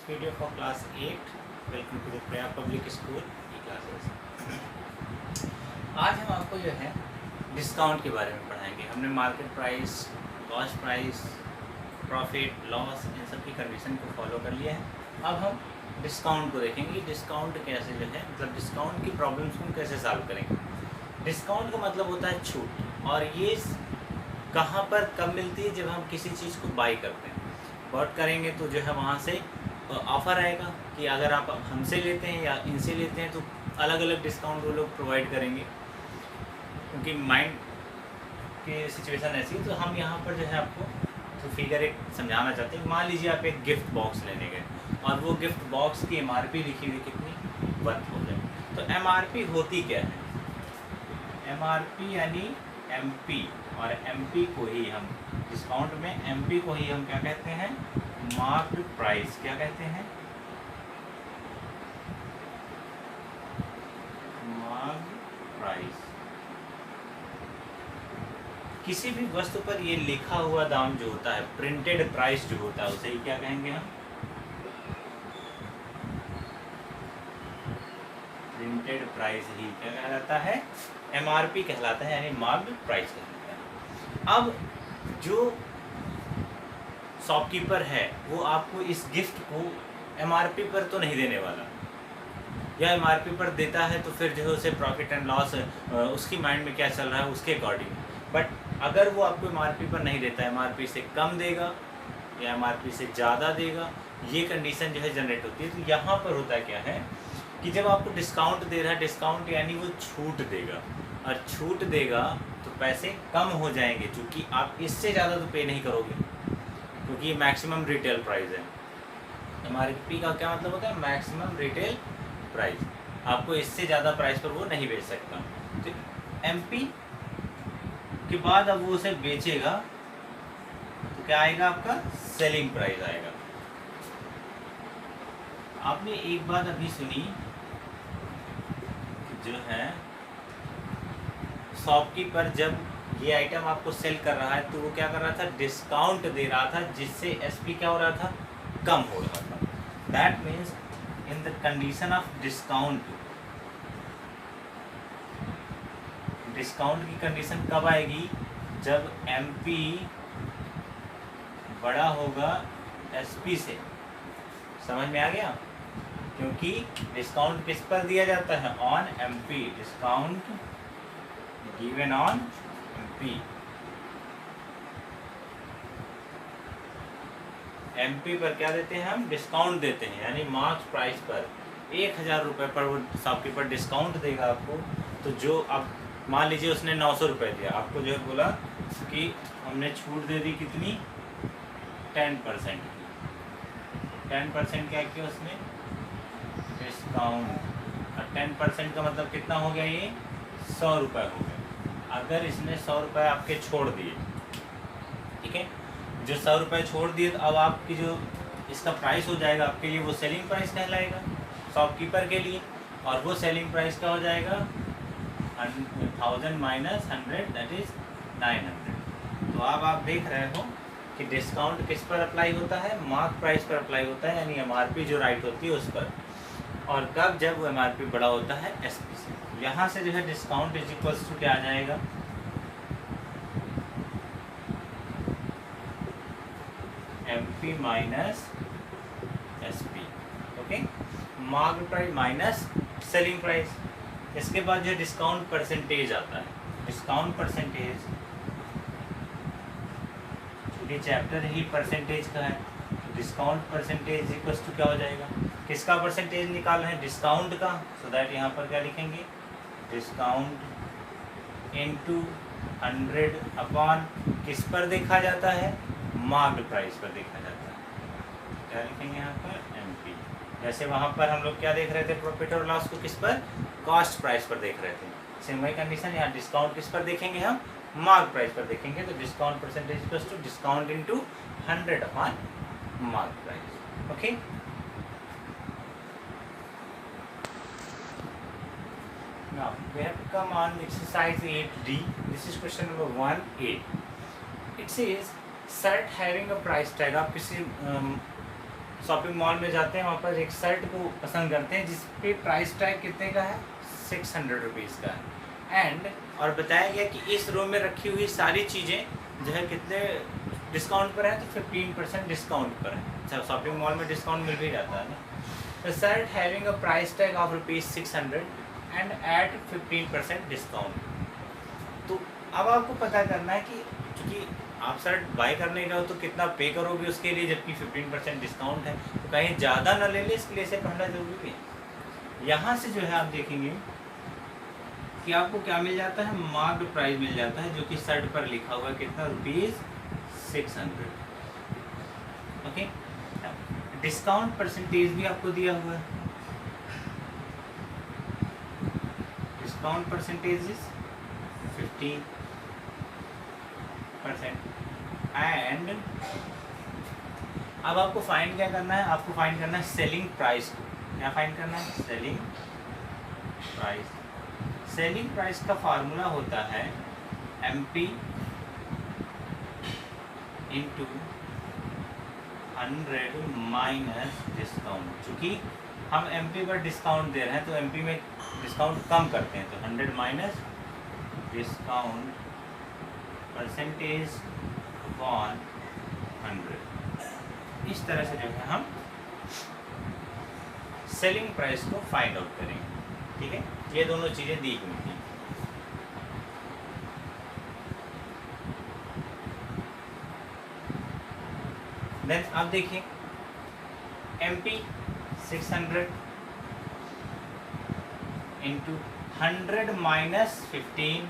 video for class 8. Welcome to the Priya Public School classes. आज हम आपको जो है डिस्काउंट के बारे में पढ़ाएंगे। हमने market price, cost price, profit, loss in सब की कंडीशन को फॉलो कर लिया है। अब हम डिस्काउंट को देखेंगे। डिस्काउंट कैसे जो है मतलब डिस्काउंट की प्रॉब्लम्स को हम कैसे सॉल्व करेंगे। डिस्काउंट का मतलब होता है छूट, और ये कहाँ पर कब मिलती है, जब हम किसी चीज़ को बाई करते हैं। बॉट करेंगे तो जो है वहाँ से ऑफ़र आएगा कि अगर आप हमसे लेते हैं या इनसे लेते हैं तो अलग अलग डिस्काउंट वो लोग प्रोवाइड करेंगे, क्योंकि माइंड की सिचुएशन ऐसी है। तो हम यहाँ पर जो है आपको तो फिगर एक समझाना चाहते हैं। मान लीजिए आप एक गिफ्ट बॉक्स लेने गए और वो गिफ्ट बॉक्स की MRP लिखी हुई कितनी 1000। तो MRP होती क्या है? MRP यानी MP, और MP को ही हम डिस्काउंट में MP को ही हम क्या कहते हैं? Marked price. क्या कहते हैं? Marked price. किसी भी वस्तु पर ये लिखा हुआ दाम जो होता है, प्रिंटेड प्राइस जो होता है, उसे ही क्या कहेंगे हम? प्रिंटेड प्राइस ही क्या कहलाता है? MRP कहलाता है, यानी मार्क्ड प्राइस कहलाता है। अब जो शॉपकीपर है वो आपको इस गिफ्ट को MRP पर तो नहीं देने वाला, या MRP पर देता है तो फिर जो है उसे प्रॉफिट एंड लॉस उसकी माइंड में क्या चल रहा है उसके अकॉर्डिंग। बट अगर वो आपको MRP पर नहीं देता, MRP से कम देगा या MRP से ज़्यादा देगा, ये कंडीशन जो है जनरेट होती है। तो यहाँ पर होता क्या है कि जब आपको डिस्काउंट दे रहा है, डिस्काउंट यानी वो छूट देगा, और छूट देगा तो पैसे कम हो जाएंगे, क्योंकि आप इससे ज़्यादा तो पे नहीं करोगे, क्योंकि ये मैक्सिमम रिटेल प्राइस है। MRP का क्या मतलब होता है? Maximum retail price. आपको इससे ज़्यादा प्राइस पर वो नहीं बेच सकता। तो MP के बाद अब वो उसे बेचेगा तो क्या आएगा? आपका सेलिंग प्राइस आएगा। आपने एक बात अभी सुनी जो है शॉपकीपर जब ये आइटम आपको सेल कर रहा है तो वो क्या कर रहा था? डिस्काउंट दे रहा था, जिससे SP क्या हो रहा था? कम हो रहा था। That means in the condition of discount, discount की कंडीशन कब आएगी? जब MP बड़ा होगा SP से। समझ में आ गया? क्योंकि डिस्काउंट किस पर दिया जाता है? On MP। Discount given on MP। MP पर क्या देते हैं हम? डिस्काउंट देते हैं, यानी मार्क्स प्राइस पर 1000 रुपये पर वो शॉपकीपर डिस्काउंट देगा आपको। तो जो आप मान लीजिए उसने 900 रुपये दिया, आपको जो है बोला कि हमने छूट दे दी कितनी? 10%। 10% क्या किया उसने? डिस्काउंट। और 10% का मतलब कितना हो गया? ये 100 रुपये हो गया। अगर इसने 100 रुपये आपके छोड़ दिए, ठीक है, जो 100 रुपये छोड़ दिए तो अब आपकी जो इसका प्राइस हो जाएगा आपके लिए, वो सेलिंग प्राइस कहलाएगा शॉपकीपर के लिए। और वो सेलिंग प्राइस क्या हो जाएगा? 1000 माइनस 100, दैट इज 900। तो अब आप देख रहे हो कि डिस्काउंट किस पर अप्लाई होता है? मार्क प्राइस पर अप्लाई होता है, यानी MRP जो राइट होती है उस पर। और कब? जब वो MRP बड़ा होता है SP से। यहाँ से जो है डिस्काउंट इज इक्वल्स टू क्या आ जाएगा? MP minus SP। Okay, mark price minus selling price. इसके बाद जो डिस्काउंट परसेंटेज आता है। डिस्काउंट परसेंटेज, ये चैप्टर ही परसेंटेज का है। डिस्काउंट परसेंटेज इक्वल्स टू क्या हो जाएगा? किसका परसेंटेज निकाल रहे हैं? डिस्काउंट का। सो दैट यहाँ पर क्या लिखेंगे? डिस्काउंट इनटू 100 अपॉन किस पर देखा जाता है? मार्क्ड प्राइस पर देखा जाता है। क्या लिखेंगे यहाँ पर? MP। जैसे वहाँ पर हम लोग क्या देख रहे थे? प्रॉफिट और लॉस को किस पर? कॉस्ट प्राइस पर देख रहे थे। सेम वही कंडीशन यहाँ डिस्काउंट किस पर देखेंगे? हम मार्क प्राइस पर देखेंगे। तो discount percentage equals to discount into 100 upon mark price. Okay, now we have to come on exercise 8D. This is question number 1A. It says shirt having a price tag. आप किसी shopping mall में जाते हैं, वहाँ पर एक shirt को पसंद करते हैं जिस पे प्राइस टैग कितने का है, 600 रुपीज़ का है। एंड और बताया गया कि इस रो में रखी हुई सारी चीज़ें जो है कितने डिस्काउंट पर है, तो 15% डिस्काउंट पर है। अच्छा, शॉपिंग मॉल में डिस्काउंट मिल भी जाता है ना। The shirt having a price tag of ₹600 and at 15% discount. तो अब आपको पता करना है कि चूँकि आप शर्ट बाय करने जाओ तो कितना पे करोगे उसके लिए, जबकि 15% डिस्काउंट है, तो कहीं ज़्यादा ना ले ले, इसके लिए इसे पढ़ना जरूरी है। यहाँ से जो है आप देखेंगे कि आपको क्या मिल जाता है, मार्क्ड प्राइस मिल जाता है, जो कि शर्ट पर लिखा हुआ है कितना, ₹600। ओके, डिस्काउंट परसेंटेज भी आपको दिया हुआ है। Discount percentage is 15%। एंड अब आपको फाइंड क्या करना है, आपको फाइंड करना है सेलिंग प्राइस को। क्या फाइंड करना है, सेलिंग प्राइस। सेलिंग प्राइस का फार्मूला होता है MP इंटू 100 माइनस डिस्काउंट। चूँकि हम MP पर डिस्काउंट दे रहे हैं तो MP में डिस्काउंट कम करते हैं, तो 100 माइनस डिस्काउंट परसेंटेज अपॉन 100। इस तरह से जो है हम सेलिंग प्राइस को फाइंड आउट करेंगे। ठीक है, ये दोनों चीज़ें दी हुई थी। देन अब देखिए MP 600 इंटू 100 माइनस 15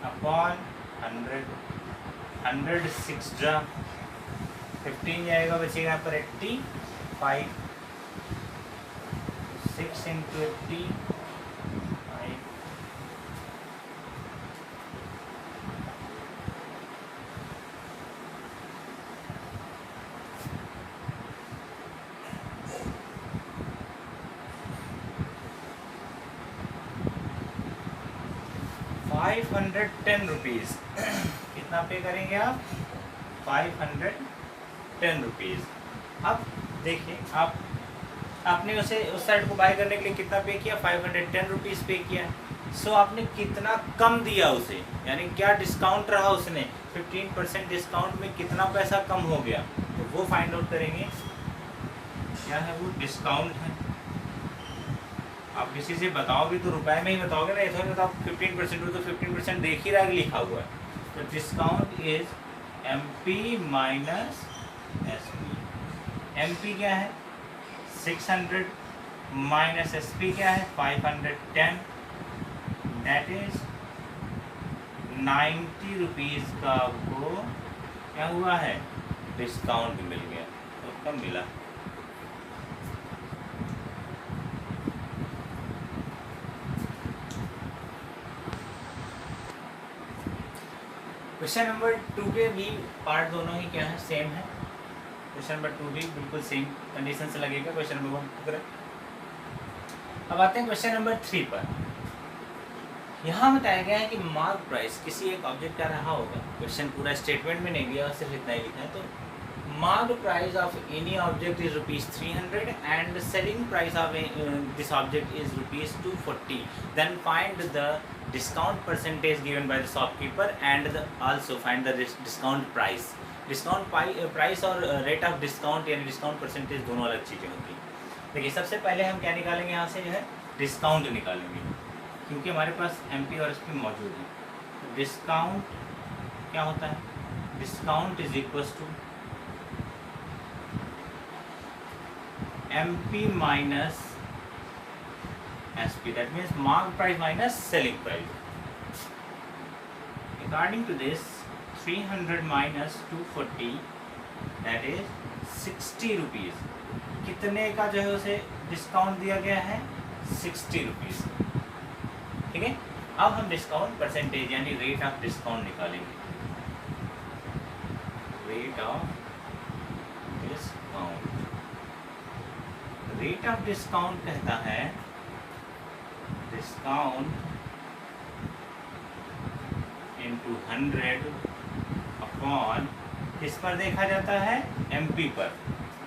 अपॉन 100। 100 6 जा 15 जाएगा, बचेगा यहाँ पर 85। 6 इंटू 85 510 रुपीज़। कितना पे करेंगे आप, 510 रुपीज़। अब देखिए आपने उसे उस शर्ट को बाय करने के लिए कितना पे किया, 510 रुपीज़ पे किया। सो आपने कितना कम दिया उसे, यानी क्या डिस्काउंट रहा उसने, 15% डिस्काउंट में कितना पैसा कम हो गया, तो वो फाइंड आउट करेंगे। क्या है वो, डिस्काउंट है। आप किसी से बताओगे तो रुपए में ही बताओगे ना, ऐसा नहीं तो आप 15% हो तो 15% देख ही रहा है लिखा हुआ है। तो discount is MP minus SP। MP क्या है 600 माइनस SP क्या है 510, दैट इज 90 रुपीज़ का आपको क्या हुआ है, डिस्काउंट मिल गया। तो कम मिला। क्वेश्चन नंबर 2 के भी पार्ट दोनों ही क्या है, सेम है। क्वेश्चन नंबर 2 भी बिल्कुल सेम कंडीशन से लगेगा क्वेश्चन नंबर 1 की तरह। अब आते हैं क्वेश्चन नंबर 3 पर। यहाँ बताया गया है कि मार्क प्राइस किसी एक ऑब्जेक्ट का रहा होगा। क्वेश्चन पूरा स्टेटमेंट में नहीं दिया, सिर्फ इतना ही लिखा है। तो mark price of any object is ₹300 and selling price of this object is ₹240। Then find the discount percentage given by the shopkeeper and also find the discount price। Discount price और rate of discount यानी discount percentage दोनों अलग चीज़ें होती हैं। देखिए सबसे पहले हम क्या निकालेंगे, यहाँ से जो है डिस्काउंट निकालेंगे, क्योंकि हमारे पास MP और SP मौजूद है। डिस्काउंट क्या होता है, discount is equals to MP minus SP, that means mark price minus selling price. According to this, 300 minus 240, that is 60 rupees। कितने का जो है उसे डिस्काउंट दिया गया है, 60 रुपीज़। ठीक है, अब हम डिस्काउंट परसेंटेज यानी रेट ऑफ डिस्काउंट निकालेंगे। Rate of discount, rate of discount कहता है डिस्काउंट इंटू 100 अपॉन किस पर देखा जाता है? एमपी पर।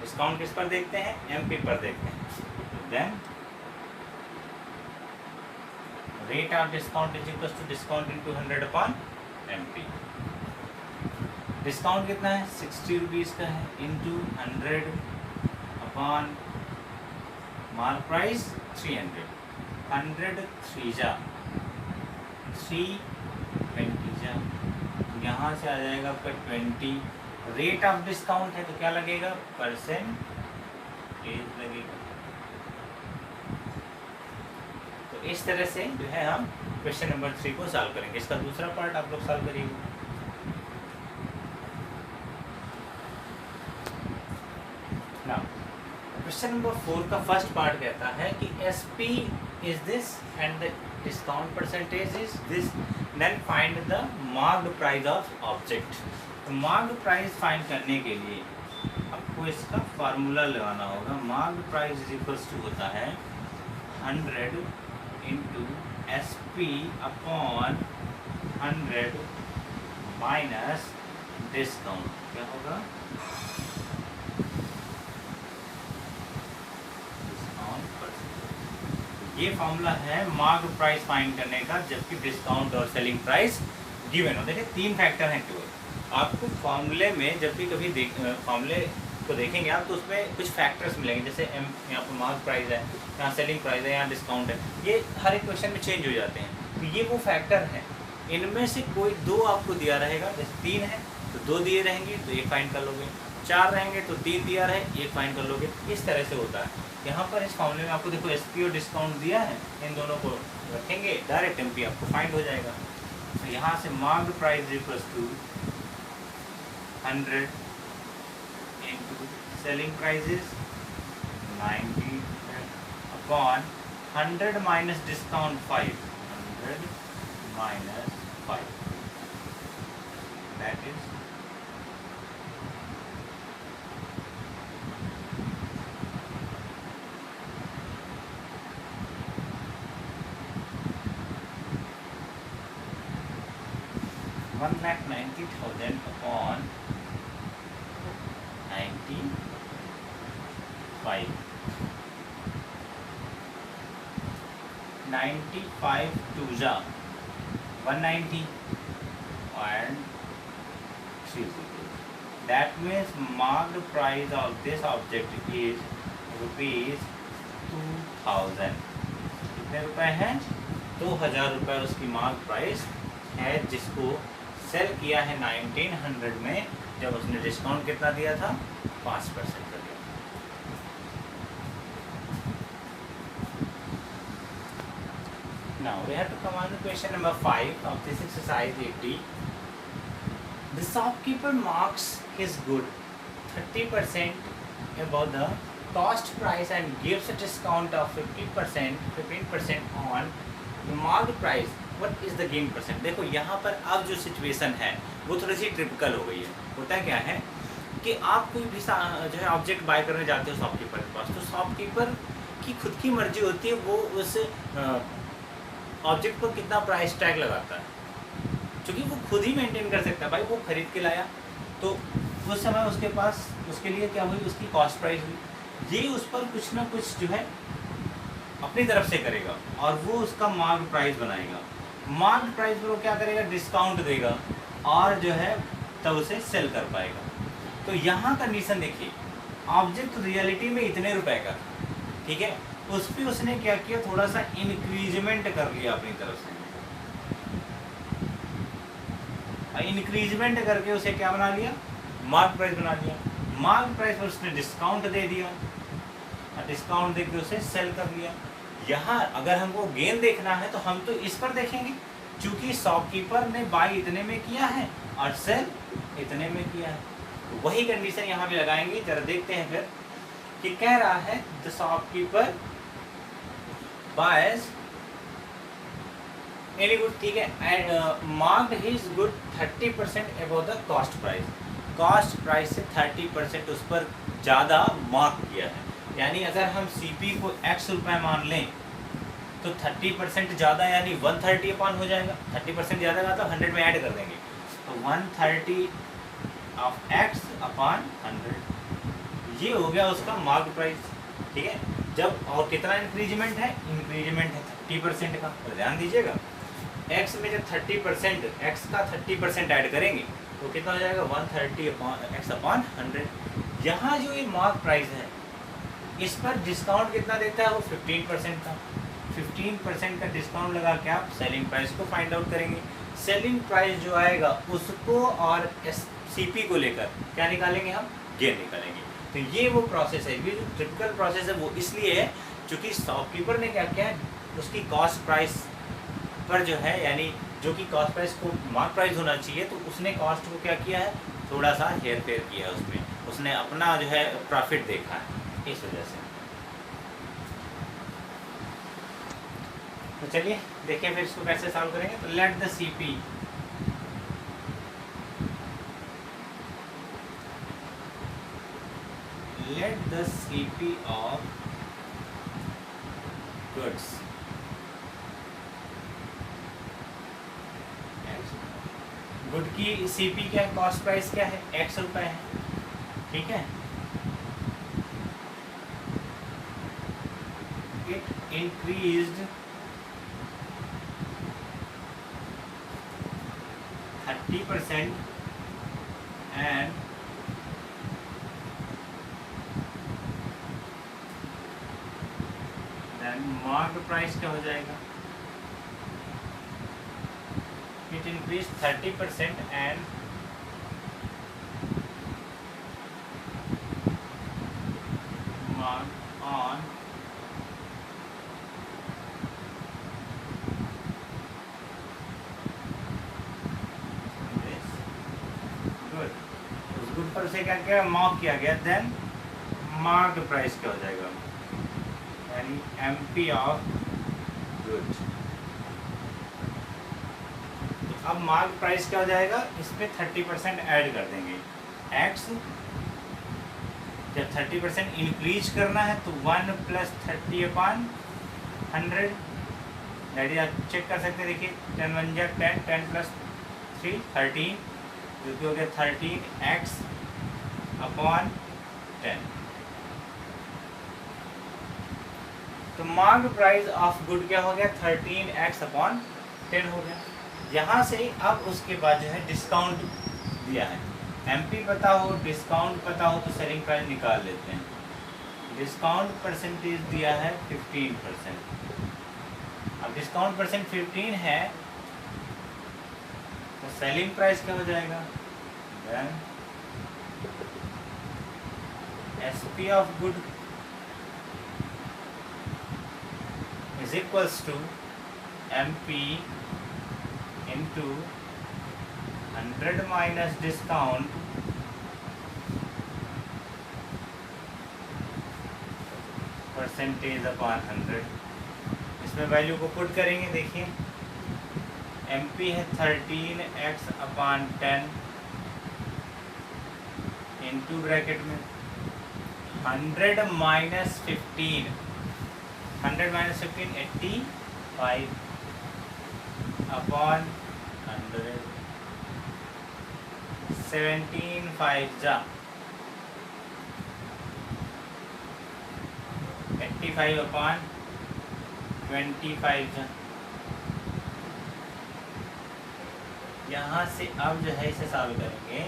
डिस्काउंट किस पर देखते हैं? एमपी पर देखते हैं। Then rate of discount is equal to discount into 100 upon MP. Discount कितना है? 60 रुपीज़ का है, इंटू 100 अपॉन मार्क प्राइस 300। 100 3 जा 320 जा, यहाँ से आ जाएगा आपका 20। रेट ऑफ डिस्काउंट है तो क्या लगेगा? परसेंटेज लगेगा। तो इस तरह से जो है हम क्वेश्चन नंबर 3 को सॉल्व करेंगे। इसका दूसरा पार्ट आप लोग सॉल्व करिएगा। क्वेश्चन नंबर 4 का फर्स्ट पार्ट कहता है कि SP is this and the discount percentage is this, then find the marked price of object. तो मार्क्ड प्राइस फाइंड करने के लिए आपको इसका फार्मूला लगाना होगा। Marked price is equals to होता है 100 into SP upon 100 minus discount. क्या होगा? ये फॉर्मूला है मार्क प्राइस फाइंड करने का, जबकि डिस्काउंट और सेलिंग प्राइस गिवन हो। देखिए 3 फैक्टर हैं केवल। आपको फॉर्मूले में जब भी कभी फॉर्मूले को देखेंगे आप तो उसमें कुछ फैक्टर्स मिलेंगे, जैसे यहाँ पर मार्क प्राइस है, यहाँ सेलिंग प्राइस है, यहाँ डिस्काउंट है। ये हर एक क्वेश्चन में चेंज हो जाते हैं। तो ये वो फैक्टर हैं, इनमें से कोई 2 आपको दिया रहेगा। जैसे 3 है तो 2 दिए रहेंगे तो 1 फाइंड कर लोगे, 4 रहेंगे तो 3 दिया रहे 1 फाइंड कर लोगे। इस तरह से होता है। यहाँ पर इस फॉर्मूले में आपको देखो SP और डिस्काउंट दिया है, इन दोनों को रखेंगे, डायरेक्ट MP आपको फाइंड हो जाएगा। तो यहाँ से marked price equals to 100 into selling prices 90 upon 100 minus discount 5, 100 minus 5, that is 1,90,000 upon 95। 95 2 जा 190 and 3. That means marked price of this object is ₹2000। कितने रुपए हैं? 2000 रुपये उसकी मार्क प्राइस है, जिसको सेल किया है 1900 में, जब उसने डिस्काउंट कितना दिया था? 5% का दिया। Now we have to come on to question number 5 of this exercise 80. The shopkeeper marks his good 30% above the cost price and gives a discount of 15% on the marked price. What is the gain percent? देखो यहाँ पर अब जो situation है वो थोड़ी सी typical हो गई है। होता क्या है कि आप कोई भी जो है ऑब्जेक्ट बाय करने जाते हो शॉपकीपर के पास, तो शॉपकीपर की खुद की मर्जी होती है वो उस ऑब्जेक्ट पर कितना प्राइस टैग लगाता है, क्योंकि वो खुद ही मेंटेन कर सकता है। भाई वो खरीद के लाया तो उस समय उसके पास उसके लिए क्या हुई? उसकी कॉस्ट प्राइस हुई। ये उस पर कुछ ना कुछ जो है अपनी तरफ से करेगा और वो उसका मार्क प्राइस बनाएगा। मार्क प्राइस पर वो क्या करेगा? डिस्काउंट देगा और जो है तब उसे सेल कर पाएगा। तो यहाँ कंडीशन देखिए, ऑब्जेक्ट रियलिटी में इतने रुपए का, ठीक है, उस पर उसने क्या किया? थोड़ा सा इंक्रीजमेंट कर लिया अपनी तरफ से। इंक्रीजमेंट करके उसे क्या बना लिया? मार्क प्राइस बना लिया। मार्क प्राइस पर उसने डिस्काउंट दे दिया, डिस्काउंट देके उसे सेल कर लिया। यहाँ अगर हमको गेन देखना है तो हम तो इस पर देखेंगे, क्योंकि शॉपकीपर ने बाई इतने में किया है और सेल इतने में किया है। तो वही कंडीशन यहाँ भी लगाएंगे। जरा देखते हैं फिर कि कह रहा है the shopkeeper boys any good, ठीक है, and marked his good 30% above the cost price. Cost price से 30% उस पर ज़्यादा मार्क किया है। यानी अगर हम CP को X रुपये मान लें तो 30% ज़्यादा यानी 130 अपॉन हो जाएगा। 30% ज़्यादा का तो 100 में ऐड कर देंगे, तो 130 ऑफ एक्स अपॉन 100। ये हो गया उसका मार्क प्राइस, ठीक है। जब और कितना इंक्रीजमेंट है, इंक्रीजमेंट है 30% का, तो ध्यान दीजिएगा एक्स में जब 30% एक्स का 30% ऐड करेंगे तो कितना हो जाएगा 130 अपॉन एक्स अपॉन 100। यहाँ जो ये मार्क प्राइस है इस पर डिस्काउंट कितना देता है वो 15% का। 15% का डिस्काउंट लगा के आप सेलिंग प्राइस को फाइंड आउट करेंगे। सेलिंग प्राइस जो आएगा उसको और सीपी को लेकर क्या निकालेंगे हम, गेन निकालेंगे। तो ये वो प्रोसेस है, ये जो टिपिकल प्रोसेस है वो इसलिए है क्योंकि शॉपकीपर ने क्या किया है, उसकी कॉस्ट प्राइस पर जो है, यानी जो कि कॉस्ट प्राइस को मार्क प्राइस होना चाहिए, तो उसने कॉस्ट को क्या किया है, थोड़ा सा हेर फेर किया है उसमें, उसने अपना जो है प्रॉफिट देखा है, इस वजह से। तो चलिए देखिए फिर इसको कैसे सॉल्व करेंगे। तो let the CP of goods good की सीपी क्या है, कॉस्ट प्राइस क्या है, एक्स रुपए है, ठीक है। It increased 30% and then marked price क्या हो जाएगा, it increased 30% and marked on good पर से क्या क्या मार्क किया गया, देन मार्क्ड प्राइस क्या हो जाएगा, यानी एमपी ऑफ गुड। तो अब मार्क प्राइस क्या हो जाएगा, इस पे 30% ऐड कर देंगे। एक्स जब 30% इंक्रीज करना है तो 1 + 30 अपॉन 100, दैट इज आप चेक कर सकते हैं, देखिए 10 × 1 = 10, 10 + 3 13, जो कि हो गया 13x अपॉन 10। तो मार्क प्राइस ऑफ गुड क्या हो गया, 13x अपॉन 10 हो गया। यहाँ से अब उसके बाद जो है डिस्काउंट दिया है, एमपी पता हो, डिस्काउंट पता हो, तो सेलिंग प्राइस निकाल लेते हैं। डिस्काउंट परसेंटेज दिया है 15%। अब डिस्काउंट परसेंट 15 है तो सेलिंग प्राइस क्या हो जाएगा, then SP of good is equals to MP into 100 minus discount percentage upon 100। इसमें वैल्यू को पुट करेंगे, देखिए एमपी है 13x अपॉन 10 इंटू ब्रैकेट में 100 माइनस 15, 100 माइनस 15 85 अपॉन 100, 17 5 जा 85 अपॉन 25 जा। यहाँ से अब जो है इसे सॉल्व करेंगे,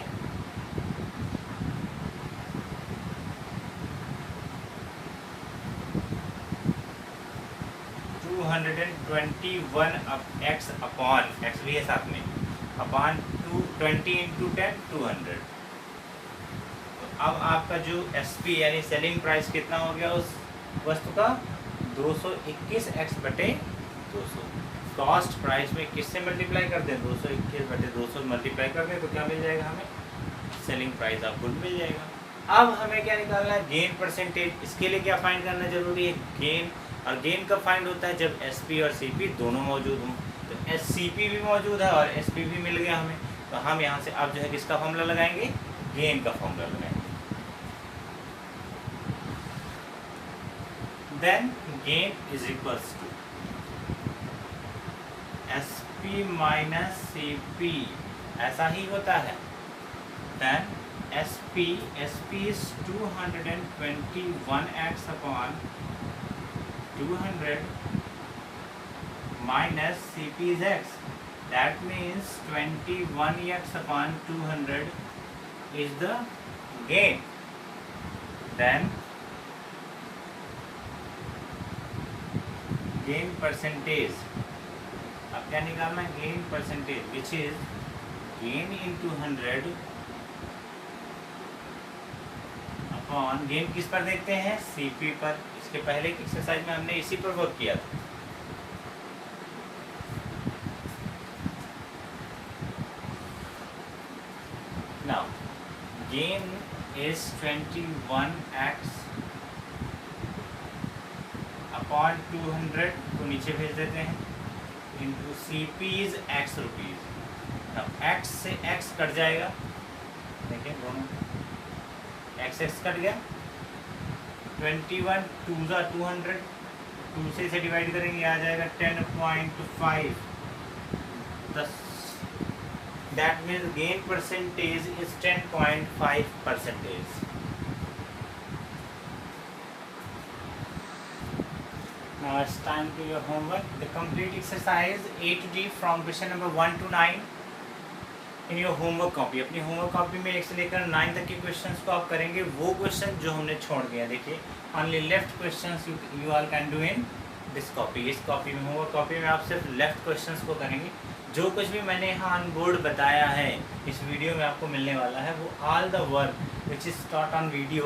x अपॉन x भी है साथ में, अपॉन 20 × 10 200। तो अब आपका जो एसपी यानी सेलिंग प्राइस कितना हो गया उस वस्तु का, 221x/200। कॉस्ट प्राइस में किससे मल्टीप्लाई कर दें, 221/200 मल्टीप्लाई कर दें तो क्या मिल जाएगा हमें, सेलिंग प्राइस आपको मिल जाएगा। अब हमें क्या निकालना है, गेन परसेंटेज। इसके लिए क्या फाइंड करना जरूरी है, गेन। और गेन कब फाइंड होता है, जब एसपी और सीपी दोनों मौजूद हों। तो एससीपी भी मौजूद है और एसपी भी मिल गया हमें, तो हम यहाँ से अब जो है किसका फॉर्मूला लगाएंगे, गेन का फॉर्मूला लगाएंगे। Then gain is equals to SP minus CP, ऐसा ही होता है। Then SP is 221x upon 200 minus CP is x. That means 21x upon 200 is the gain. Then gain percentage. अब क्या निकालना है? Gain percentage, which is gain into 100 upon, gain किस पर देखते हैं? सीपी पर। इसके पहले की एक्सरसाइज में हमने इसी पर वर्क किया था। Now gain is 21x upon 200 को नीचे भेज देते हैं, into CP is x rupees. अब x से x कट जाएगा, देखिए दोनों x कट गया। 21 2 ज़ा 200, 2 से इसे डिवाइड करेंगे, आ जाएगा 10.5। That means gain percentage is 10.5%। Now it's time to your homework. The complete exercise A to D from question number 1 to 9 in your homework copy. अपनी homework copy में 1 से लेकर 9 तक के questions को आप करेंगे, वो question जो हमने छोड़ दिया। देखिए only left questions you all can do in this copy. इस copy में, homework copy में आप सिर्फ left questions को करेंगे। जो कुछ भी मैंने यहाँ ऑन बोर्ड बताया है इस वीडियो में आपको मिलने वाला है, वो all the work which is taught on video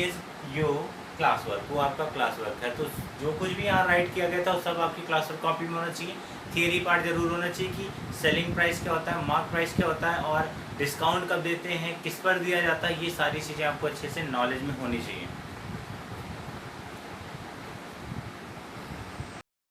is your class work, वो आपका क्लास वर्क है। तो जो कुछ भी यहाँ राइट किया गया था वो सब आपकी क्लास वर्क कॉपी में होना चाहिए। थियरी पार्ट जरूर होना चाहिए कि सेलिंग प्राइस क्या होता है, मार्क प्राइस क्या होता है, और डिस्काउंट कब देते हैं, किस पर दिया जाता है, ये सारी चीज़ें आपको अच्छे से नॉलेज में होनी चाहिए।